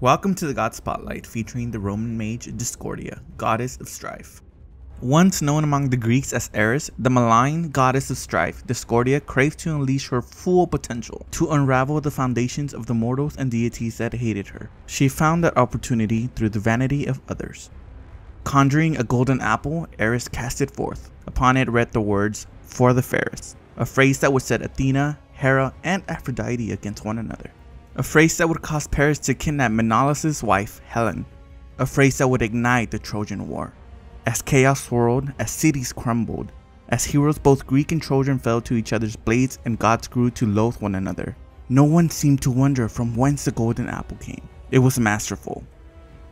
Welcome to the God Spotlight featuring the Roman mage Discordia, goddess of strife. Once known among the Greeks as Eris, the malign goddess of strife, Discordia craved to unleash her full potential, to unravel the foundations of the mortals and deities that hated her. She found that opportunity through the vanity of others. Conjuring a golden apple, Eris cast it forth. Upon it read the words, "For the fairest," a phrase that would set Athena, Hera, and Aphrodite against one another. A phrase that would cause Paris to kidnap Menelaus' wife, Helen. A phrase that would ignite the Trojan War. As chaos swirled, as cities crumbled, as heroes both Greek and Trojan fell to each other's blades and gods grew to loathe one another, no one seemed to wonder from whence the golden apple came. It was masterful.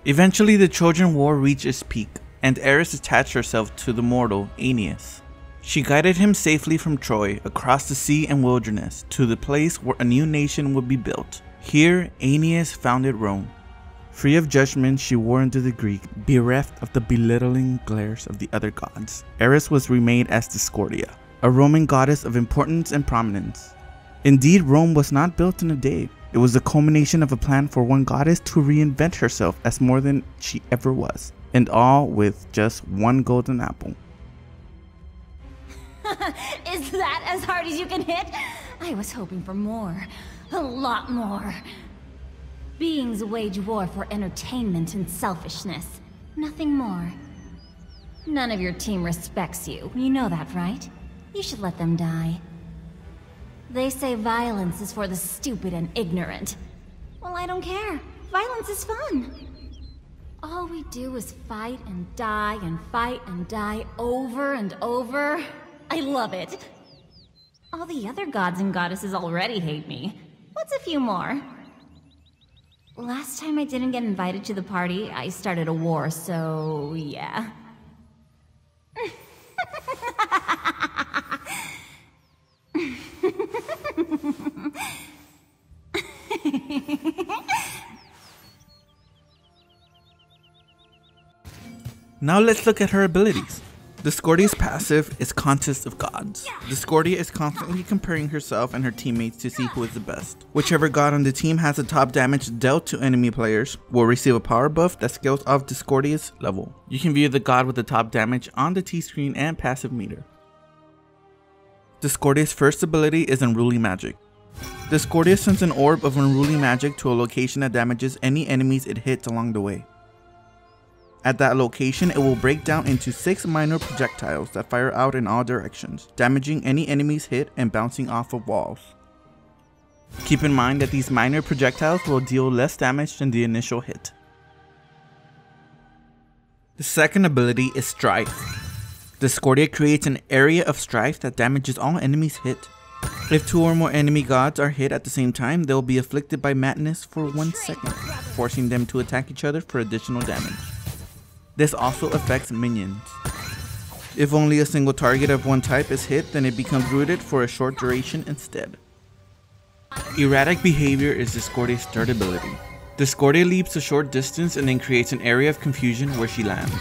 Eventually the Trojan War reached its peak, and Eris attached herself to the mortal Aeneas. She guided him safely from Troy, across the sea and wilderness, to the place where a new nation would be built. Here, Aeneas founded Rome. Free of judgment, she wore into the Greek, bereft of the belittling glares of the other gods. Eris was remade as Discordia, a Roman goddess of importance and prominence. Indeed, Rome was not built in a day. It was the culmination of a plan for one goddess to reinvent herself as more than she ever was, and all with just one golden apple. Is that as hard as you can hit? I was hoping for more. A lot more. Beings wage war for entertainment and selfishness. Nothing more. None of your team respects you. You know that, right? You should let them die. They say violence is for the stupid and ignorant. Well, I don't care. Violence is fun. All we do is fight and die over and over. I love it. All the other gods and goddesses already hate me. What's a few more? Last time I didn't get invited to the party, I started a war, so yeah. Now let's look at her abilities. Discordia's passive is Contest of Gods. Discordia is constantly comparing herself and her teammates to see who is the best. Whichever god on the team has the top damage dealt to enemy players will receive a power buff that scales off Discordia's level. You can view the god with the top damage on the T-screen and passive meter. Discordia's first ability is Unruly Magic. Discordia sends an orb of unruly magic to a location that damages any enemies it hits along the way. At that location, it will break down into 6 minor projectiles that fire out in all directions, damaging any enemies hit and bouncing off of walls. Keep in mind that these minor projectiles will deal less damage than the initial hit. The second ability is Strife. Discordia creates an area of strife that damages all enemies hit. If 2 or more enemy gods are hit at the same time, they will be afflicted by madness for 1 second, forcing them to attack each other for additional damage. This also affects minions. If only a single target of one type is hit, then it becomes rooted for a short duration instead. Erratic Behavior is Discordia's third ability. Discordia leaps a short distance and then creates an area of confusion where she lands.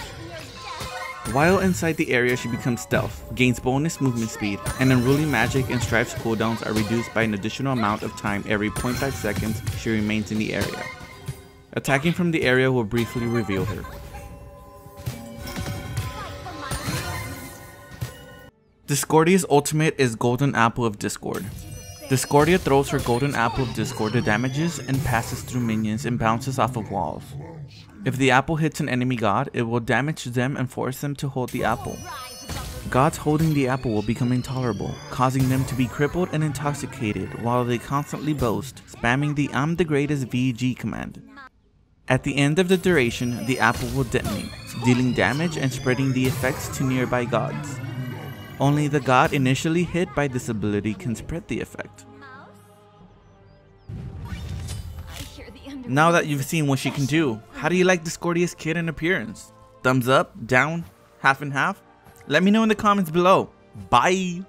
While inside the area, she becomes stealth, gains bonus movement speed, and Unruly Magic and Strife's cooldowns are reduced by an additional amount of time every 0.5 seconds she remains in the area. Attacking from the area will briefly reveal her. Discordia's ultimate is Golden Apple of Discord. Discordia throws her Golden Apple of Discord to damages and passes through minions and bounces off of walls. If the apple hits an enemy god, it will damage them and force them to hold the apple. Gods holding the apple will become intolerable, causing them to be crippled and intoxicated while they constantly boast, spamming the "I'm the greatest" VG command. At the end of the duration, the apple will detonate, dealing damage and spreading the effects to nearby gods. Only the god initially hit by this ability can spread the effect. Now that you've seen what she can do, how do you like Discordia's kit and appearance? Thumbs up, down, half and half? Let me know in the comments below. Bye!